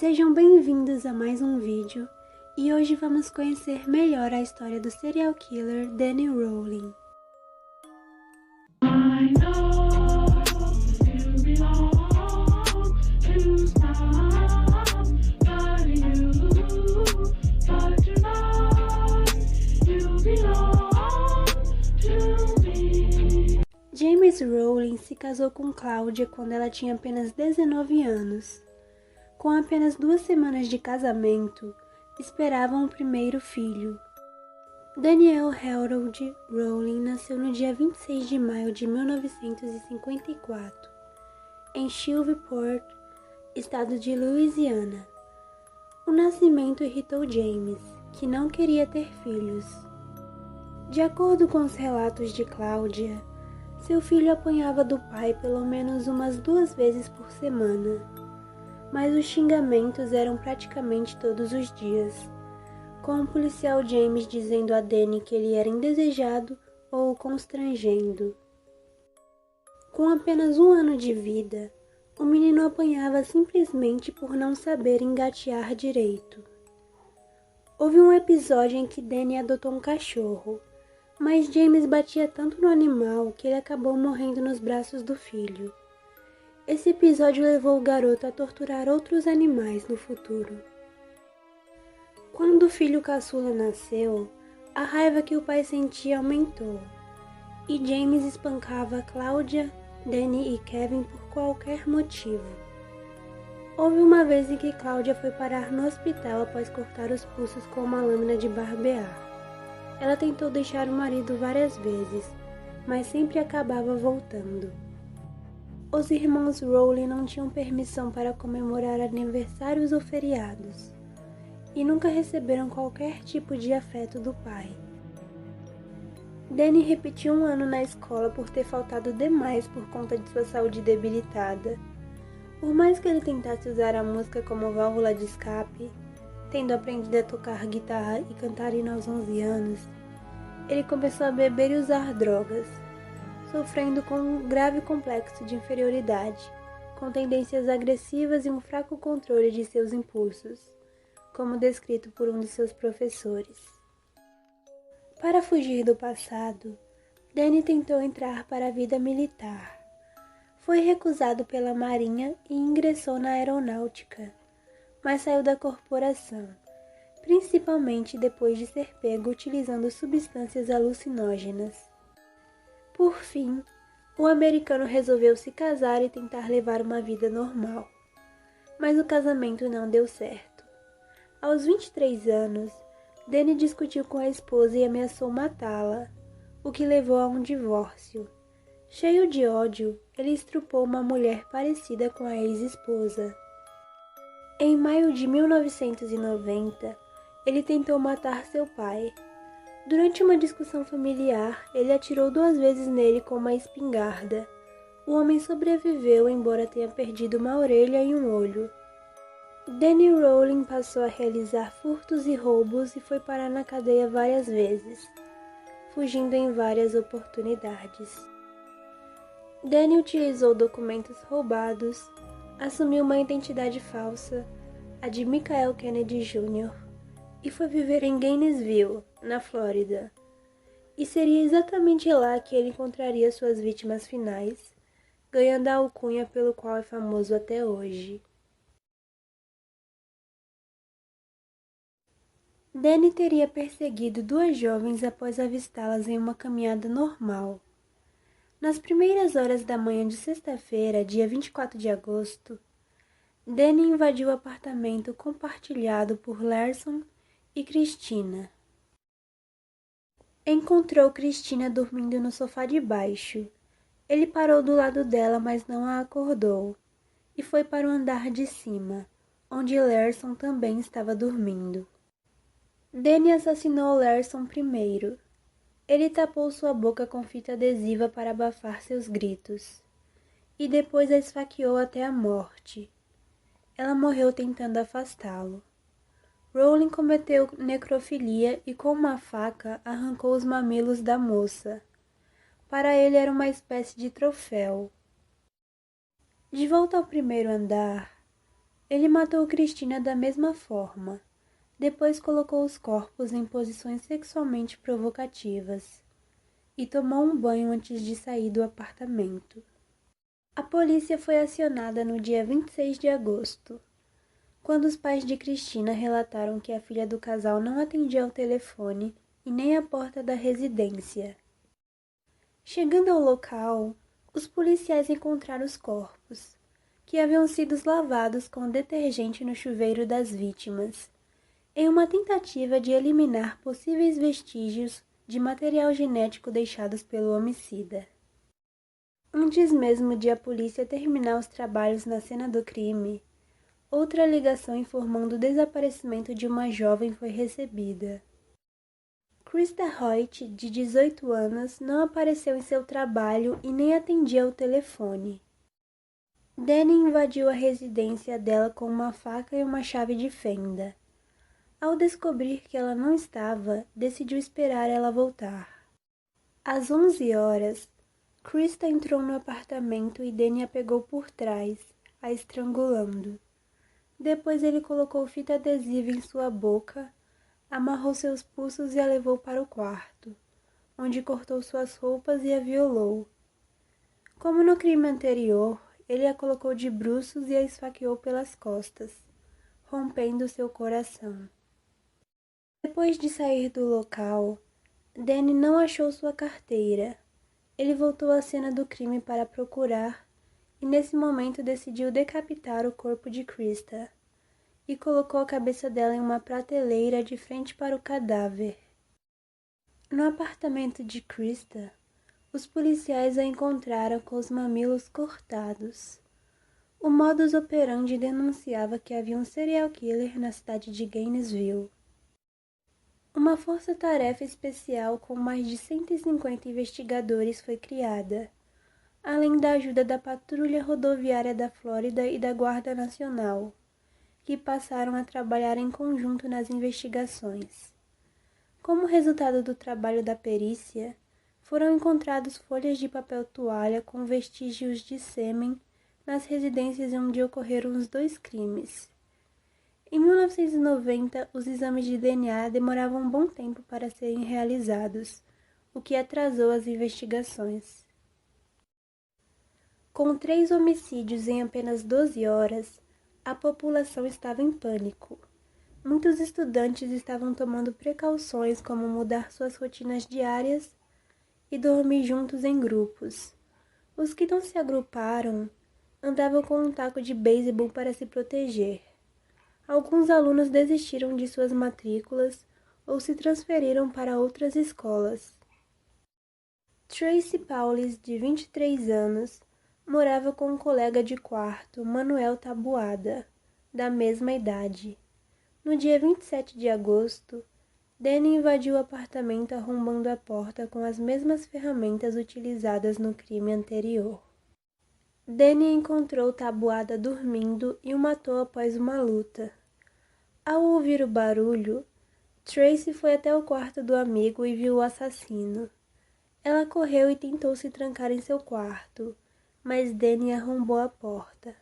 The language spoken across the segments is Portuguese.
Sejam bem-vindos a mais um vídeo e hoje vamos conhecer melhor a história do serial killer Danny Rowling. James Rowling se casou com Claudia quando ela tinha apenas 19 anos. Com apenas 2 semanas de casamento, esperavam o primeiro filho. Daniel Harold Rowling nasceu no dia 26 de maio de 1954, em Shreveport, estado de Louisiana. O nascimento irritou James, que não queria ter filhos. De acordo com os relatos de Claudia, seu filho apanhava do pai pelo menos umas 2 vezes por semana, mas os xingamentos eram praticamente todos os dias, com o policial James dizendo a Danny que ele era indesejado ou o constrangendo. Com apenas 1 ano de vida, o menino apanhava simplesmente por não saber engatear direito. Houve um episódio em que Danny adotou um cachorro, mas James batia tanto no animal que ele acabou morrendo nos braços do filho. Esse episódio levou o garoto a torturar outros animais no futuro. Quando o filho caçula nasceu, a raiva que o pai sentia aumentou, e James espancava Claudia, Danny e Kevin por qualquer motivo. Houve uma vez em que Claudia foi parar no hospital após cortar os pulsos com uma lâmina de barbear. Ela tentou deixar o marido várias vezes, mas sempre acabava voltando. Os irmãos Rowling não tinham permissão para comemorar aniversários ou feriados, e nunca receberam qualquer tipo de afeto do pai. Danny repetiu 1 ano na escola por ter faltado demais por conta de sua saúde debilitada. Por mais que ele tentasse usar a música como válvula de escape, tendo aprendido a tocar guitarra e cantarina aos 11 anos, ele começou a beber e usar drogas, sofrendo com um grave complexo de inferioridade, com tendências agressivas e um fraco controle de seus impulsos, como descrito por um de seus professores. Para fugir do passado, Danny tentou entrar para a vida militar. Foi recusado pela Marinha e ingressou na aeronáutica, mas saiu da corporação, principalmente depois de ser pego utilizando substâncias alucinógenas. Por fim, o americano resolveu se casar e tentar levar uma vida normal, mas o casamento não deu certo. Aos 23 anos, Danny discutiu com a esposa e ameaçou matá-la, o que levou a um divórcio. Cheio de ódio, ele estrupou uma mulher parecida com a ex-esposa. Em maio de 1990, ele tentou matar seu pai. Durante uma discussão familiar, ele atirou 2 vezes nele com uma espingarda. O homem sobreviveu, embora tenha perdido uma orelha e um olho. Danny Rowling passou a realizar furtos e roubos e foi parar na cadeia várias vezes, fugindo em várias oportunidades. Danny utilizou documentos roubados, assumiu uma identidade falsa, a de Michael Kennedy Jr., e foi viver em Gainesville, na Flórida. E seria exatamente lá que ele encontraria suas vítimas finais, ganhando a alcunha pelo qual é famoso até hoje. Danny teria perseguido 2 jovens após avistá-las em uma caminhada normal. Nas primeiras horas da manhã de sexta-feira, dia 24 de agosto, Danny invadiu o apartamento compartilhado por Larson e Christina. Encontrou Christina dormindo no sofá de baixo. Ele parou do lado dela, mas não a acordou, e foi para o andar de cima, onde Larson também estava dormindo. Danny assassinou Larson primeiro. Ele tapou sua boca com fita adesiva para abafar seus gritos, e depois a esfaqueou até a morte. Ela morreu tentando afastá-lo. Rowling cometeu necrofilia e com uma faca arrancou os mamilos da moça. Para ele era uma espécie de troféu. De volta ao primeiro andar, Ele matou Christina da mesma forma. Depois colocou os corpos em posições sexualmente provocativas e tomou um banho antes de sair do apartamento. A polícia foi acionada no dia 26 de agosto, quando os pais de Christina relataram que a filha do casal não atendia ao telefone e nem a porta da residência. Chegando ao local, os policiais encontraram os corpos, que haviam sido lavados com detergente no chuveiro das vítimas, em uma tentativa de eliminar possíveis vestígios de material genético deixados pelo homicida. Antes mesmo de a polícia terminar os trabalhos na cena do crime, outra ligação informando o desaparecimento de uma jovem foi recebida. Krista Hoyt, de 18 anos, não apareceu em seu trabalho e nem atendia ao telefone. Danny invadiu a residência dela com uma faca e uma chave de fenda. Ao descobrir que ela não estava, decidiu esperar ela voltar. Às 11 horas, Krista entrou no apartamento e Danny a pegou por trás, a estrangulando. Depois ele colocou fita adesiva em sua boca, amarrou seus pulsos e a levou para o quarto, onde cortou suas roupas e a violou. Como no crime anterior, ele a colocou de bruços e a esfaqueou pelas costas, rompendo seu coração. Depois de sair do local, Danny não achou sua carteira. Ele voltou à cena do crime para procurar e nesse momento decidiu decapitar o corpo de Krista e colocou a cabeça dela em uma prateleira de frente para o cadáver. No apartamento de Krista, os policiais a encontraram com os mamilos cortados. O modus operandi denunciava que havia um serial killer na cidade de Gainesville. Uma força-tarefa especial com mais de 150 investigadores foi criada, além da ajuda da Patrulha Rodoviária da Flórida e da Guarda Nacional, que passaram a trabalhar em conjunto nas investigações. Como resultado do trabalho da perícia, foram encontrados folhas de papel toalha com vestígios de sêmen nas residências onde ocorreram os dois crimes. Em 1990, os exames de DNA demoravam um bom tempo para serem realizados, o que atrasou as investigações. Com 3 homicídios em apenas 12 horas, a população estava em pânico. Muitos estudantes estavam tomando precauções como mudar suas rotinas diárias e dormir juntos em grupos. Os que não se agruparam andavam com um taco de beisebol para se proteger. Alguns alunos desistiram de suas matrículas ou se transferiram para outras escolas. Tracy Paulis, de 23 anos, morava com um colega de quarto, Manuel Taboada, da mesma idade. No dia 27 de agosto, Danny invadiu o apartamento arrombando a porta com as mesmas ferramentas utilizadas no crime anterior. Danny encontrou Taboada dormindo e o matou após uma luta. Ao ouvir o barulho, Tracy foi até o quarto do amigo e viu o assassino. Ela correu e tentou se trancar em seu quarto, mas Danny arrombou a porta.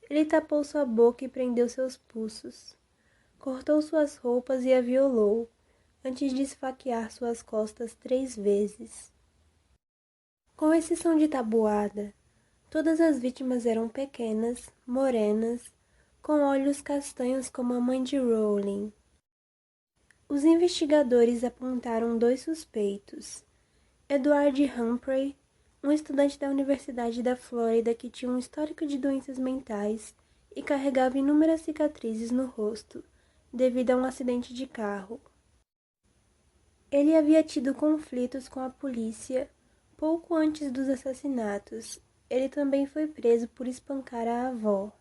Ele tapou sua boca e prendeu seus pulsos. Cortou suas roupas e a violou, antes de esfaquear suas costas 3 vezes. Com exceção de Taboada, todas as vítimas eram pequenas, morenas, com olhos castanhos como a mãe de Rowling. Os investigadores apontaram 2 suspeitos. Edward Humphrey, um estudante da Universidade da Flórida que tinha um histórico de doenças mentais e carregava inúmeras cicatrizes no rosto, devido a um acidente de carro. Ele havia tido conflitos com a polícia pouco antes dos assassinatos. Ele também foi preso por espancar a avó.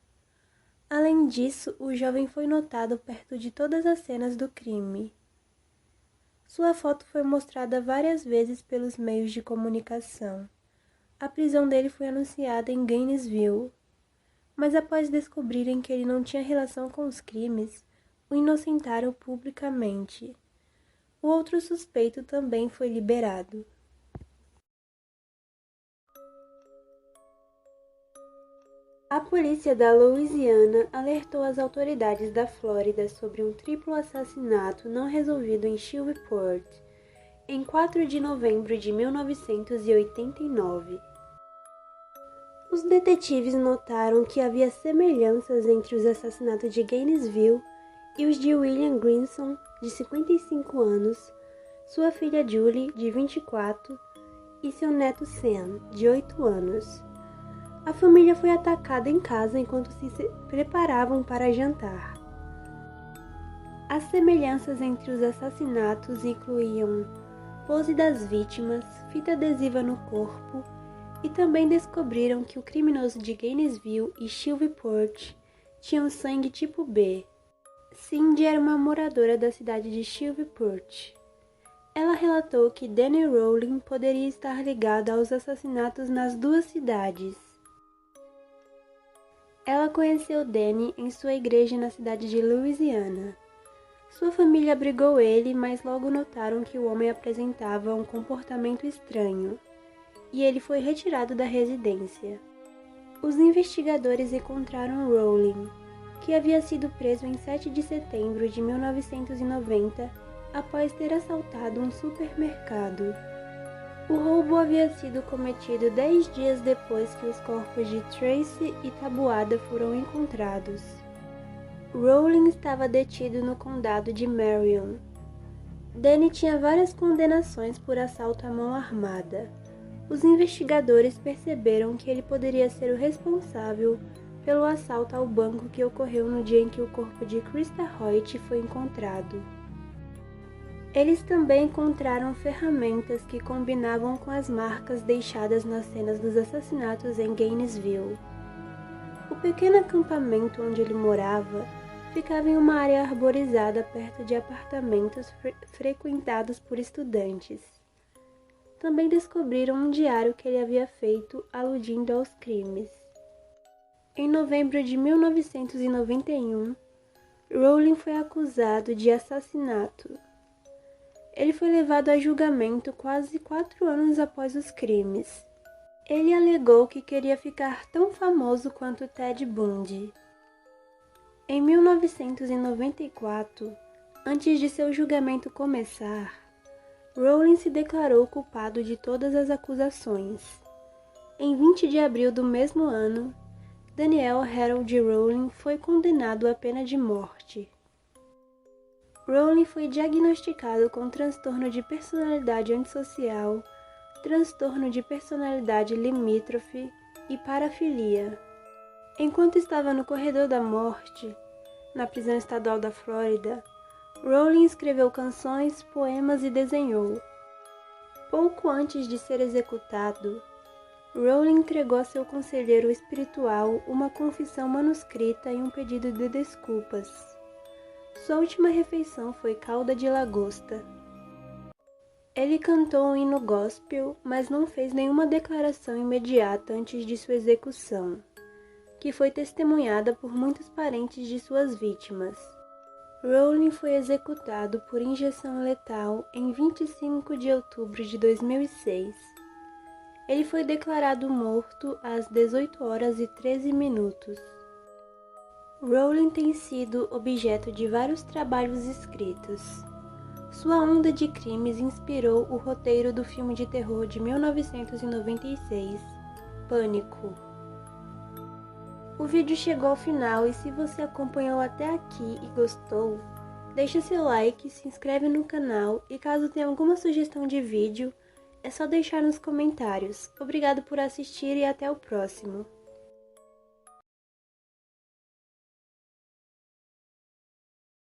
Além disso, o jovem foi notado perto de todas as cenas do crime. Sua foto foi mostrada várias vezes pelos meios de comunicação. A prisão dele foi anunciada em Gainesville, mas após descobrirem que ele não tinha relação com os crimes, o inocentaram publicamente. O outro suspeito também foi liberado. A polícia da Louisiana alertou as autoridades da Flórida sobre um triplo assassinato não resolvido em Shreveport, em 4 de novembro de 1989. Os detetives notaram que havia semelhanças entre os assassinatos de Gainesville e os de William Grinson, de 55 anos, sua filha Julie, de 24, e seu neto Sam, de 8 anos. A família foi atacada em casa enquanto se preparavam para jantar. As semelhanças entre os assassinatos incluíam pose das vítimas, fita adesiva no corpo, e também descobriram que o criminoso de Gainesville e Shreveport tinham sangue tipo B. Cindy era uma moradora da cidade de Shreveport. Ela relatou que Danny Rowling poderia estar ligado aos assassinatos nas duas cidades. Ela conheceu Danny em sua igreja na cidade de Louisiana. Sua família abrigou ele, mas logo notaram que o homem apresentava um comportamento estranho, e ele foi retirado da residência. Os investigadores encontraram Rowling, que havia sido preso em 7 de setembro de 1990 após ter assaltado um supermercado. O roubo havia sido cometido 10 dias depois que os corpos de Tracy e Tabuada foram encontrados. Rowling estava detido no condado de Marion. Danny tinha várias condenações por assalto à mão armada. Os investigadores perceberam que ele poderia ser o responsável pelo assalto ao banco que ocorreu no dia em que o corpo de Krista Hoyt foi encontrado. Eles também encontraram ferramentas que combinavam com as marcas deixadas nas cenas dos assassinatos em Gainesville. O pequeno acampamento onde ele morava ficava em uma área arborizada perto de apartamentos frequentados por estudantes. Também descobriram um diário que ele havia feito aludindo aos crimes. Em novembro de 1991, Rowling foi acusado de assassinato. Ele foi levado a julgamento quase 4 anos após os crimes. Ele alegou que queria ficar tão famoso quanto Ted Bundy. Em 1994, antes de seu julgamento começar, Rowling se declarou culpado de todas as acusações. Em 20 de abril do mesmo ano, Daniel Harold Rowling foi condenado à pena de morte. Rowling foi diagnosticado com transtorno de personalidade antissocial, transtorno de personalidade limítrofe e parafilia. Enquanto estava no corredor da morte, na prisão estadual da Flórida, Rowling escreveu canções, poemas e desenhou. Pouco antes de ser executado, Rowling entregou a seu conselheiro espiritual uma confissão manuscrita e um pedido de desculpas. Sua última refeição foi calda de lagosta. Ele cantou um hino gospel, mas não fez nenhuma declaração imediata antes de sua execução, que foi testemunhada por muitos parentes de suas vítimas. Rowling foi executado por injeção letal em 25 de outubro de 2006. Ele foi declarado morto às 18 horas e 13 minutos. Rowling tem sido objeto de vários trabalhos escritos. Sua onda de crimes inspirou o roteiro do filme de terror de 1996, Pânico. O vídeo chegou ao final e se você acompanhou até aqui e gostou, deixa seu like, se inscreve no canal e caso tenha alguma sugestão de vídeo, é só deixar nos comentários. Obrigado por assistir e até o próximo.